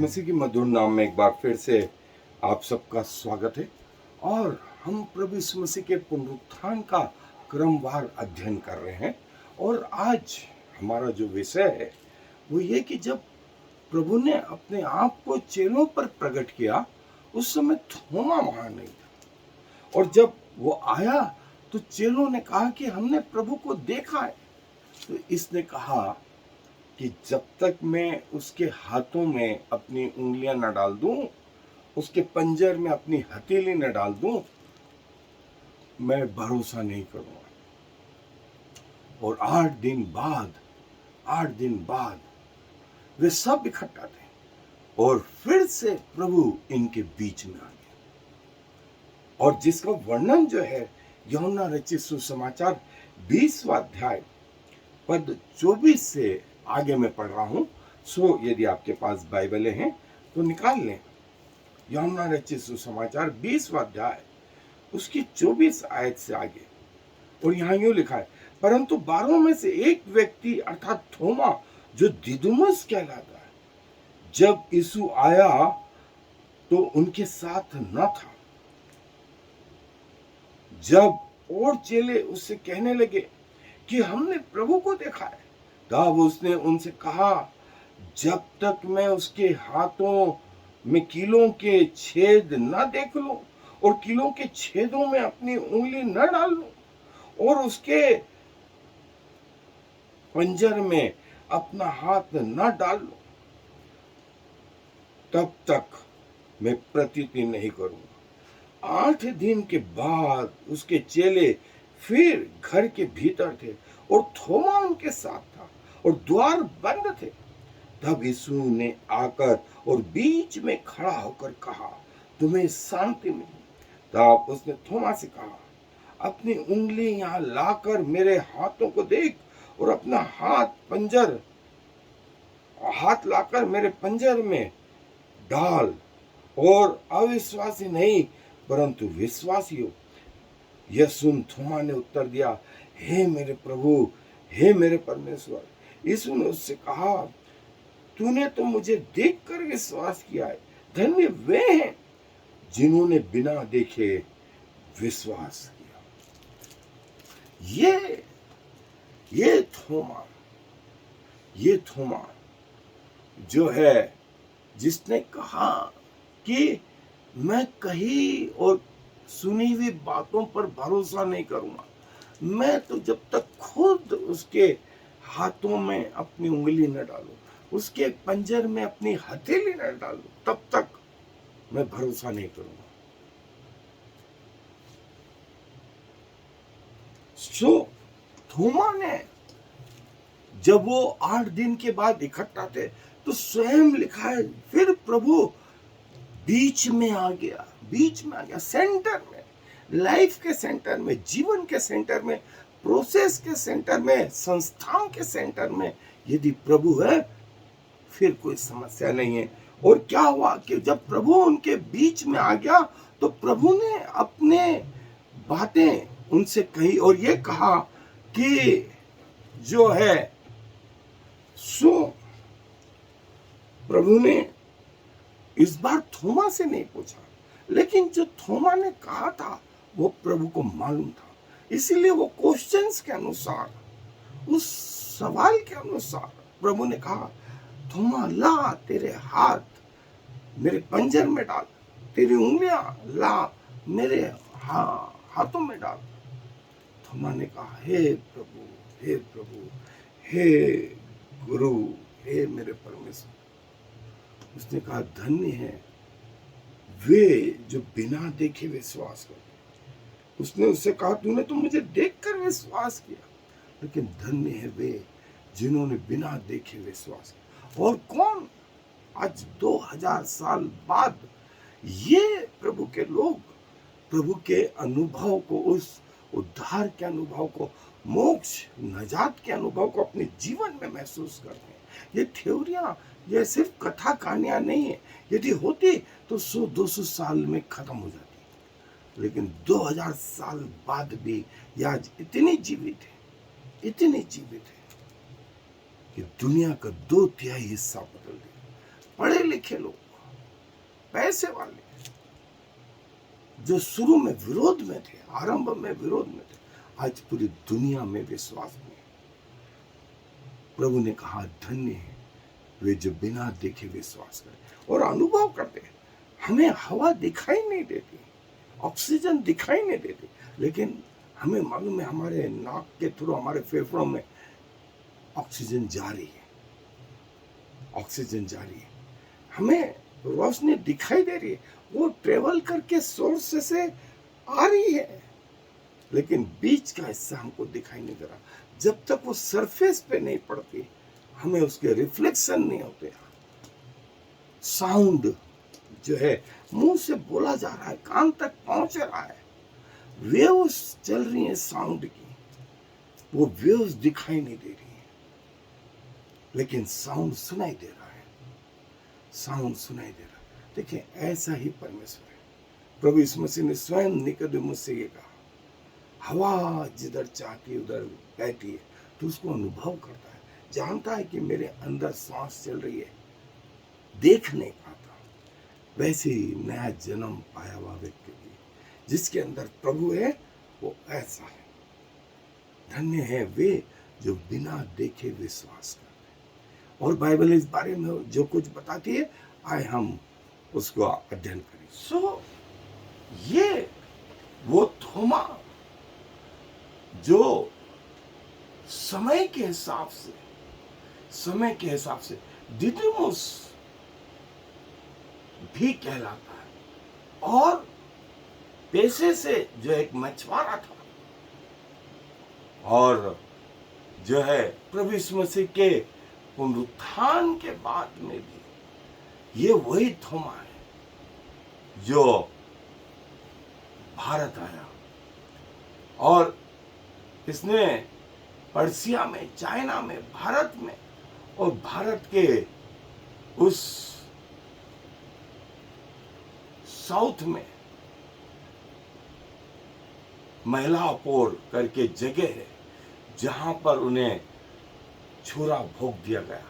मसीह की मधुर नाम में एक बार फिर से आप सबका स्वागत है। और हम प्रभु यीशु मसीह के पुनरुत्थान का क्रमवार अध्ययन कर रहे हैं। और आज हमारा जो विषय है वो ये कि जब प्रभु ने अपने आप को चेलों पर प्रकट किया उस समय थोमा वहां नहीं था। और जब वो आया तो चेलों ने कहा कि हमने प्रभु को देखा है। तो इसने कहा कि जब तक मैं उसके हाथों में अपनी उंगलियां न डाल दूं, उसके पंजर में अपनी हथेली न डाल दूं, मैं भरोसा नहीं करूंगा। और 8 दिन बाद वे सब इकट्ठा थे और फिर से प्रभु इनके बीच में आ गया। और जिसका वर्णन जो है यूहन्ना रचित सुसमाचार 20वां अध्याय पद 24 से आगे मैं पढ़ रहा हूं। सो यदि आपके पास बाइबलें हैं तो निकाल लें। यूहन्ना रचित सुसमाचार 20वां अध्याय उसकी 24 आयत से आगे। और यहां यूं लिखा है, परंतु 12 में से एक व्यक्ति अर्थात थोमा जो दिदुमुस कहलाता है, जब यीशु आया तो उनके साथ न था। जब और चेले उससे कहने लगे कि हमने प्रभु को देखा है, तब उसने उनसे कहा, जब तक मैं उसके हाथों में कीलों के छेद न देख लूं और कीलों के छेदों में अपनी उंगली न डाल लूं और उसके पंजर में अपना हाथ न डाल लूं, तब तक मैं प्रतीति नहीं करूंगा। 8 दिन के बाद उसके चेले फिर घर के भीतर थे और थोमा उनके साथ था और द्वार बंद थे। तब यीशु ने आकर और बीच में खड़ा होकर कहा, तुम्हें शांति मिली। तब उसने थोमा से कहा, अपनी उंगली यहां लाकर मेरे हाथों को देख और अपना हाथ लाकर मेरे पंजर में डाल और अविश्वासी नहीं परंतु विश्वासी हो। यह सुन थोमा ने उत्तर दिया, हे मेरे प्रभु, हे मेरे परमेश्वर। यीशु ने उससे कहा, तूने तो मुझे देखकर विश्वास किया है। धन्य वे हैं जिन्होंने बिना देखे विश्वास किया। ये थोमा जो है जिसने कहा कि मैं कही और सुनी हुई बातों पर भरोसा नहीं करूंगा, मैं तो जब तक खुद उसके हाथों में अपनी उंगली न डालूं, उसके पंजर में अपनी हथेली न डालूं, तब तक मैं भरोसा नहीं करूंगा। सो थोमा ने जब वो 8 दिन के बाद इकट्ठा थे तो स्वयं लिखा है, फिर प्रभु बीच में आ गया, सेंटर में, लाइफ के सेंटर में, जीवन के सेंटर में, प्रोसेस के सेंटर में, संस्थाओं के सेंटर में यदि प्रभु है फिर कोई समस्या नहीं है। और क्या हुआ कि जब प्रभु उनके बीच में आ गया तो प्रभु ने अपने बातें उनसे कही और ये कहा कि जो है सो प्रभु ने इस बार थोमा से नहीं पूछा, लेकिन जो थोमा ने कहा था वो प्रभु को मालूम था। इसीलिए वो क्वेश्चंस के अनुसार, उस सवाल के अनुसार प्रभु ने कहा, थोमा ला तेरे हाथ मेरे पंजर में डाल, तेरी उंगलियां ला मेरे हाथों में डाल। थोमा ने कहा, हे प्रभु, हे प्रभु, हे गुरु, हे मेरे परमेश्वर। उसने कहा, धन्य है वे जो बिना देखे विश्वास करते। उसने उससे कहा, तूने तो मुझे देखकर विश्वास किया, लेकिन धन्य है वे जिन्होंने बिना देखे विश्वास किया। और कौन आज 2000 साल बाद ये प्रभु के लोग प्रभु के अनुभव को, उस उद्धार के अनुभव को, मोक्ष नजात के अनुभव को अपने जीवन में महसूस करते हैं। ये थ्योरियां, ये सिर्फ कथा कहानियां नहीं है। यदि होती तो 100-200 साल में खत्म हो जाती, लेकिन 2000 साल बाद भी ये आज इतनी जीवित है कि दुनिया का 2/3 हिस्सा बदल दिया। पढ़े लिखे लोग, पैसे वाले, जो शुरू में विरोध में थे, आरंभ में विरोध में थे, आज पूरी दुनिया में विश्वास में। प्रभु ने कहा धन्य है वे जो बिना देखे विश्वास करें और अनुभव करते हैं। हमें हवा दिखाई नहीं देती, ऑक्सीजन दिखाई नहीं देती, लेकिन हमें मालूम है हमारे नाक के थ्रू, हमारे फेफड़ों में ऑक्सीजन जा रही है, ऑक्सीजन जा रही है। हमें रोशनी दिखाई दे रही है, वो ट्रेवल करके सोर्स से आ रही है, लेकिन बीच का हिस्सा हमको दिखाई नहीं दे रहा। जब तक वो सरफेस पे नहीं पड़ती, हमें उसके रिफ्लेक्शन नहीं होते। साउंड जो है मुंह से बोला जा रहा है, कान तक पहुंच रहा है, वेव्स चल रही हैं साउंड की, वो वेव्स दिखाई नहीं दे रही है, लेकिन साउंड सुनाई दे रहा है, साउंड सुनाई दे रहा है। देखिए ऐसा ही परमेश्वर है। प्रभु यीशु मसीह ने स्वयं निकोदेमुस से ये कहा, हवा जिधर चाहती है उधर बहती है, तो उसको अनुभव करता है, जानता है कि मेरे अंदर सांस चल रही है, देख नहीं पाता। वैसे ही नया जन्म पाया हुआ व्यक्ति भी, जिसके अंदर प्रभु है, वो ऐसा है। धन्य है वे जो बिना देखे विश्वास करते हैं। और बाइबल इस बारे में जो कुछ बताती है, आए हम उसको अध्ययन करें। सो ये वो थोमा जो समय के हिसाब से दिदुमुस भी कहलाता है, और पेशे से जो एक मछुआरा था, और जो है प्रभु यीशु मसीह के पुनरुत्थान के बाद में भी ये वही थोमा है जो भारत आया, और इसने पर्सिया में, चाइना में, भारत में, और भारत के उस साउथ में महिलापोर करके जगह है जहां पर उन्हें छुरा भोग दिया गया,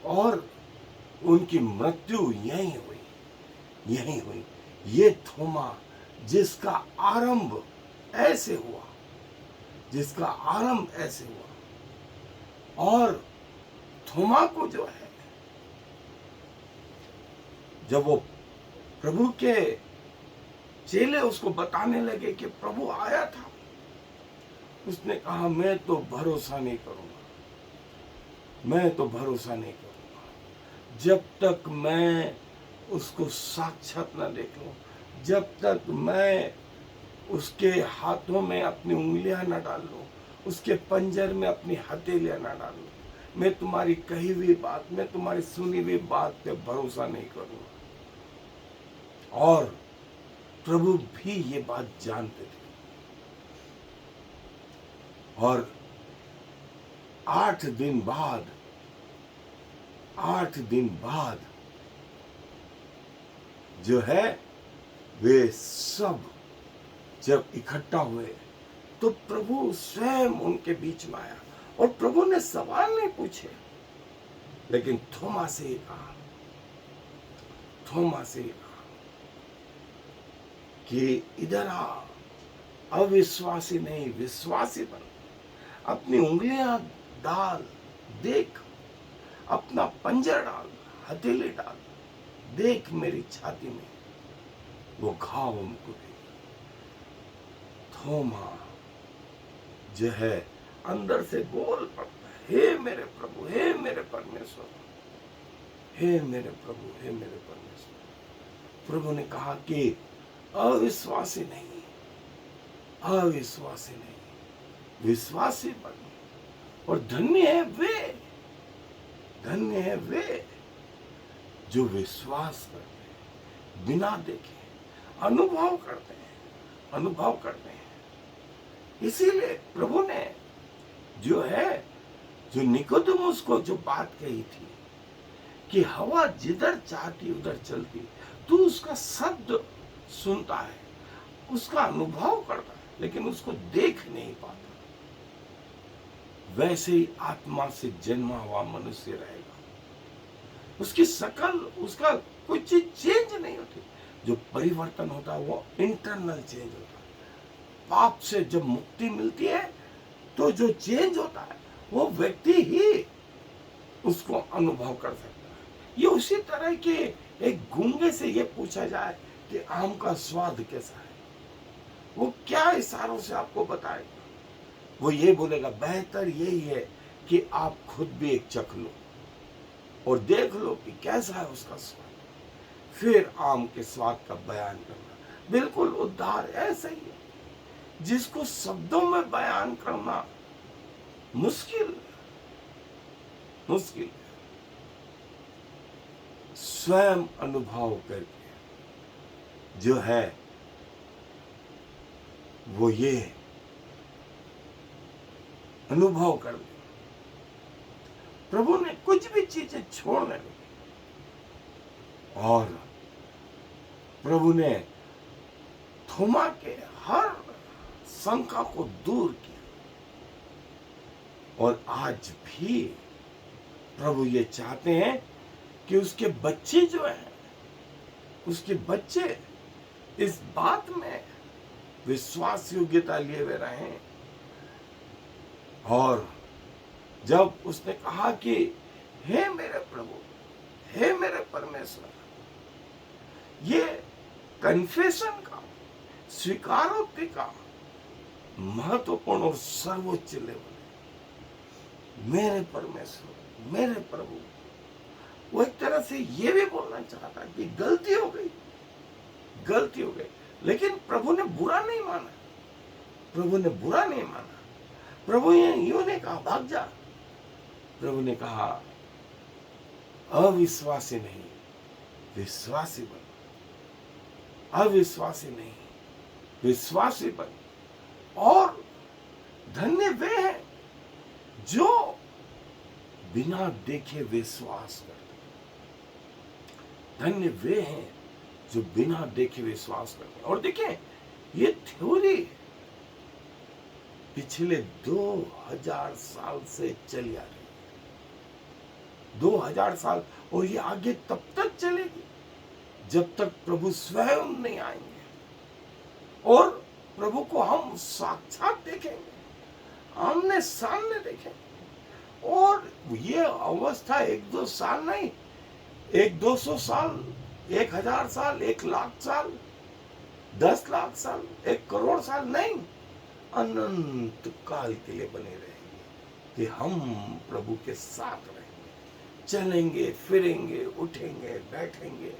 और उनकी मृत्यु यहीं हुई। ये थोमा जिसका आरंभ ऐसे हुआ, और थोमा को जो है, जब वो प्रभु के चेले उसको बताने लगे कि प्रभु आया था, उसने कहा मैं तो भरोसा नहीं करूंगा, जब तक मैं उसको साक्षात न देख लूं, जब तक मैं उसके हाथों में अपनी उंगलियां न डाल लूं, उसके पंजर में अपनी हथेलियां न डाल लूं, मैं तुम्हारी कही हुई बात, मैं तुम्हारी सुनी हुई बात पे भरोसा नहीं करूंगा। और प्रभु भी ये बात जानते थे, और 8 दिन बाद जो है वे सब जब इकट्ठा हुए, तो प्रभु स्वयं उनके बीच में आया, और प्रभु ने सवाल नहीं पूछे, लेकिन थोमा से कहा कि इधर आ, अविश्वासी नहीं विश्वासी बन, अपनी उंगलियां डाल, देख, अपना पंजर डाल, हथेली डाल, देख मेरी छाती में वो घाव हमको दे। थोमा जो है अंदर से बोल पड़ता है, हे मेरे प्रभु, हे मेरे परमेश्वर, हे मेरे प्रभु, हे मेरे परमेश्वर। प्रभु ने कहा कि अविश्वासी नहीं, विश्वासी बन, और धन्य है वे जो विश्वास करते हैं, बिना देखे अनुभव करते हैं। इसीलिए प्रभु ने जो निकोदेमुस को जो बात कही थी कि हवा जिधर चाहती उधर चलती, तू उसका शब्द सुनता है, उसका अनुभव करता है, लेकिन उसको देख नहीं पाता, वैसे ही आत्मा से जन्मा हुआ मनुष्य रहेगा। उसकी शकल, उसका कोई चीज चेंज नहीं होती। जो परिवर्तन होता है वो इंटरनल चेंज होता है। पाप से जब मुक्ति मिलती है तो जो चेंज होता है वो व्यक्ति ही उसको अनुभव कर सकता है। ये उसी तरह के एक गूंगे से ये पूछा जाए कि आम का स्वाद कैसा है, वो क्या इशारों से आपको बताएगा? वो ये बोलेगा बेहतर यही है कि आप खुद भी एक चख लो और देख लो कि कैसा है उसका स्वाद, फिर आम के स्वाद का बयान करना। बिल्कुल उद्धार ऐसा ही है जिसको शब्दों में बयान करना मुश्किल मुश्किल है। स्वयं अनुभव करके जो है वो ये अनुभव कर ले। प्रभु ने कुछ भी चीजें छोड़ने लगी और प्रभु ने थोमा के हर शंका को दूर किया। और आज भी प्रभु ये चाहते हैं कि उसके बच्चे जो हैं, उसके बच्चे इस बात में विश्वास योग्यता लिए हुए रहें। और जब उसने कहा कि हे मेरे प्रभु, हे मेरे परमेश्वर, ये कन्फेशन का, स्वीकारोक्ति का महत्वपूर्ण और सर्वोच्च लेवल है। मेरे परमेश्वर, मेरे प्रभु, वो एक तरह से ये भी बोलना चाहता कि गलती हो गई, गलती हो गई। लेकिन प्रभु ने बुरा नहीं माना, प्रभु ने बुरा नहीं माना। प्रभु ने यूं नहीं कहा भाग जा, प्रभु ने कहा अविश्वासी नहीं, विश्वासी बन। अविश्वासी नहीं, विश्वासी बन। और धन्य वे हैं जो बिना देखे विश्वास करते। धन्य वे हैं जो बिना देखे विश्वास करते। और देखें, ये थ्योरी पिछले 2000 साल से चली आ रही है। 2000 साल, और ये आगे तब तक चलेगी जब तक प्रभु स्वयं नहीं आएंगे और प्रभु को हम साक्षात देखेंगे, आमने सामने देखेंगे। और ये अवस्था 1-2 साल नहीं, 100-200 साल, 1000 साल, 1,00,000 साल, 10 लाख साल, 1 करोड़ साल नहीं, अनंत काल के लिए बने रहेंगे कि हम प्रभु के साथ रहेंगे, चलेंगे, फिरेंगे, उठेंगे, बैठेंगे,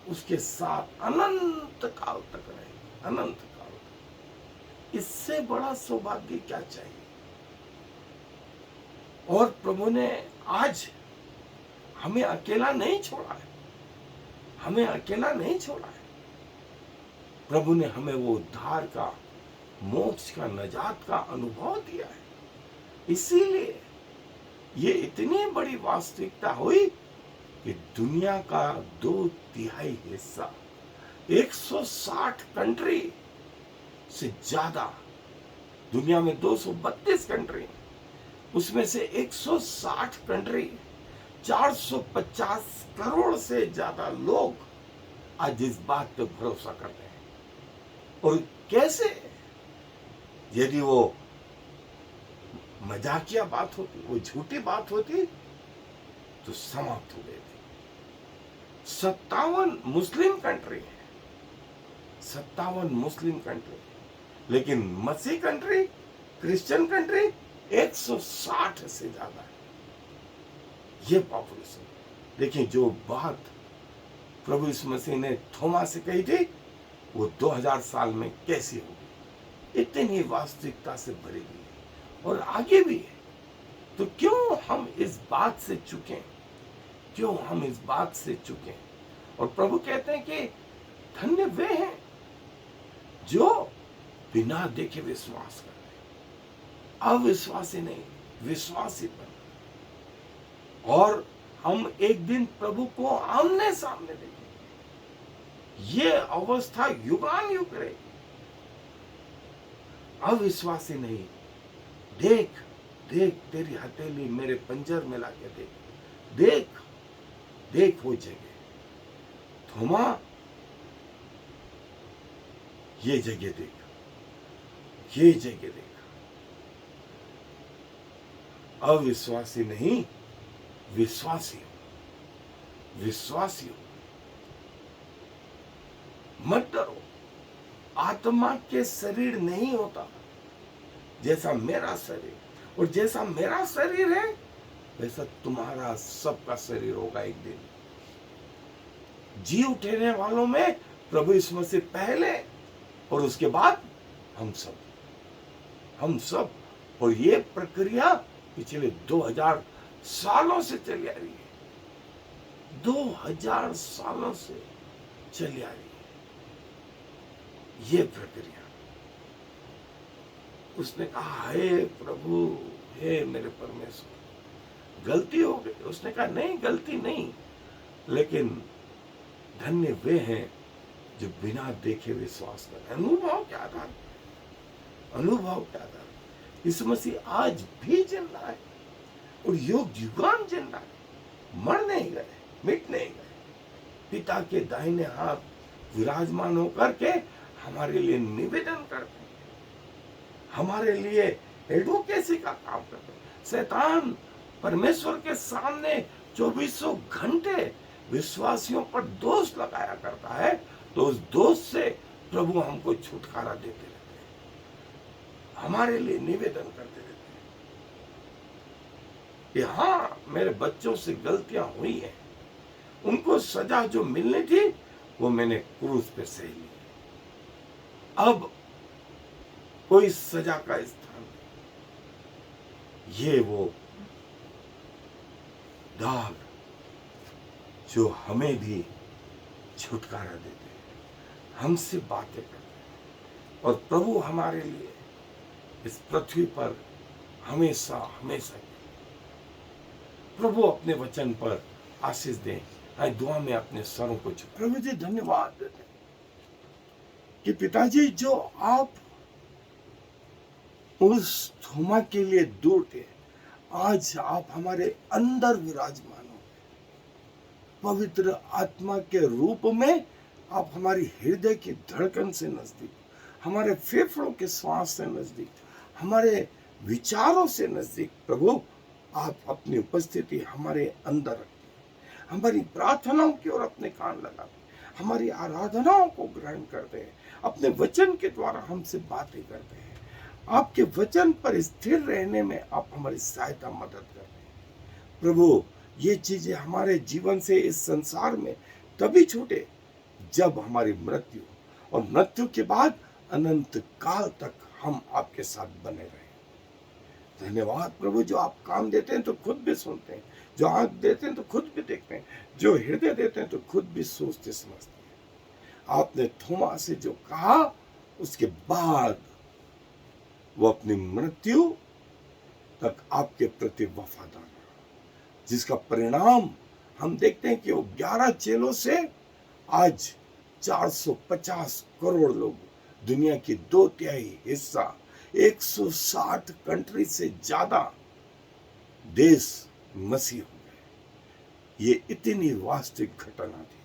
उसके साथ अनंत काल तक रहेंगे, अनंत काल तक। इससे बड़ा सौभाग्य क्या चाहिए? और प्रभु ने आज हमें अकेला नहीं छोड़ा है, हमें अकेला नहीं छोड़ा है। प्रभु ने हमें वो उद्धार का, मोक्ष का, नजात का अनुभव दिया है। इसीलिए ये इतनी बड़ी वास्तविकता हुई कि दुनिया का 2/3 हिस्सा, 160 कंट्री से ज्यादा, दुनिया में 232 कंट्री, उसमें से 160 कंट्री, 450 करोड़ से ज्यादा लोग आज इस बात पे भरोसा करते हैं। और कैसे? यदि वो मजाकिया बात होती, वो झूठी बात होती तो समाप्त हो गई थी। 57 मुस्लिम कंट्री है, 57 मुस्लिम कंट्री, लेकिन मसीह कंट्री, क्रिश्चियन कंट्री 160 से ज्यादा है। ये पॉपुलेशन। देखिए, जो बात प्रभु यीशु मसीह ने थोमा से कही थी वो 2000 साल में कैसी होगी, इतनी वास्तविकता से भरी हुई है और आगे भी है। तो क्यों हम इस बात से चुकें, क्यों हम इस बात से चुकें? और प्रभु कहते हैं कि धन्य वे हैं जो बिना देखे विश्वास करते हैं। अविश्वासी नहीं, विश्वासी बन। और हम एक दिन प्रभु को आमने सामने देखेंगे। ये अवस्था युगान युग रहेगी। अविश्वासी नहीं, देख देख तेरी हथेली मेरे पंजर में लाके देख, देख देख वो जगह, थोमा ये जगह देखा, ये जगह देखा। अविश्वासी नहीं, विश्वासी हो, विश्वासी हो। मत डरो, आत्मा के शरीर नहीं होता जैसा मेरा शरीर, और जैसा मेरा शरीर है वैसा तुम्हारा सबका शरीर होगा एक दिन। जी उठने वालों में प्रभु यीशु मसीह पहले और उसके बाद हम सब। और ये प्रक्रिया पिछले 2000 सालों से चली आ रही है, 2000 सालों से चली आ रही है ये प्रक्रिया। उसने कहा, हे प्रभु, हे मेरे परमेश्वर, गलती हो गई। उसने कहा, नहीं, गलती नहीं, लेकिन धन्य वे हैं जो बिना देखे विश्वास करें। अनुभव के आधार, अनुभव के आधार यीशु मसीह आज भी जिंदा है और युग युगान जिंदा है। मर नहीं गए, मिट नहीं गए। पिता के दाहिने हाथ विराजमान होकर के हमारे लिए निवेदन करते हैं, हमारे लिए एडवोकेसी का काम करते हैं। शैतान परमेश्वर के सामने 24 घंटे विश्वासियों पर दोष लगाया करता है, तो उस दोष से प्रभु हमको छुटकारा देते रहते हैं, हमारे लिए निवेदन करते रहते हैं कि हाँ, मेरे बच्चों से गलतियां हुई हैं, उनको सजा जो मिलनी थी वो मैंने क्रूस पे सही ली, अब कोई सजा का स्थान नहीं। ये वो दाग जो हमें भी छुटकारा देते हैं, हमसे बातें करते हैं, और प्रभु हमारे लिए इस पृथ्वी पर हमेशा हमेशा प्रभु अपने वचन पर आशीष दें। आए दुआ में अपने सरों को झुकाएं। प्रभु जी धन्यवाद देते हैं कि पिताजी, जो आप उस थोमा के लिए दूर थे, आज आप हमारे अंदर विराजमान हो, पवित्र आत्मा के रूप में आप हमारी हृदय की धड़कन से नजदीक, हमारे फेफड़ों के श्वास से नजदीक, हमारे विचारों से नजदीक प्रभु आप अपनी उपस्थिति हमारे अंदर रखते हैं, हमारी प्रार्थनाओं की ओर अपने कान लगाते हैं, हमारी आराधनाओं को ग्रहण करते हैं, अपने वचन के द्वारा हमसे बातें करते हैं। आपके वचन पर स्थिर रहने में आप हमारी सहायता मदद करते हैं। प्रभु, ये चीजें हमारे जीवन से इस संसार में तभी छूटे जब हमारी मृत्यु, और मृत्यु के बाद अनंत काल तक हम आपके साथ बने रहें। धन्यवाद प्रभु, जो आप काम देते हैं तो खुद भी सुनते हैं, जो आंख देते हैं तो खुद भी देखते हैं, जो हृदय देते हैं तो खुद भी सोचते समझते हैं। आपने थोमा से जो कहा, उसके बाद वो अपनी मृत्यु तक आपके प्रति वफादार रहा, जिसका परिणाम हम देखते हैं कि वो 11 चेलों से आज 450 करोड़ लोग, दुनिया की 2/3 हिस्सा, 160 कंट्री से ज्यादा देश मसीह हो गए। ये इतनी वास्तविक घटना थी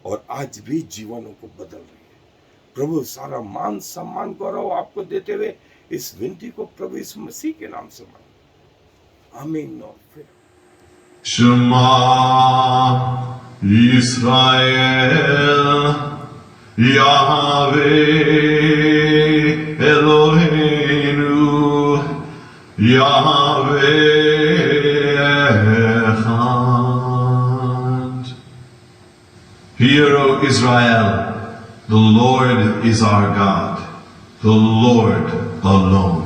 और आज भी जीवनों को बदल रही है। प्रभु, सारा मान सम्मान गौरव आपको देते हुए इस विनती को प्रभु इस मसीह के नाम से मांगते, आमीन। और फिर शमा इस्राएल यावे Eloheinu Yahweh Echad. Hear, O Israel, the Lord is our God, the Lord alone.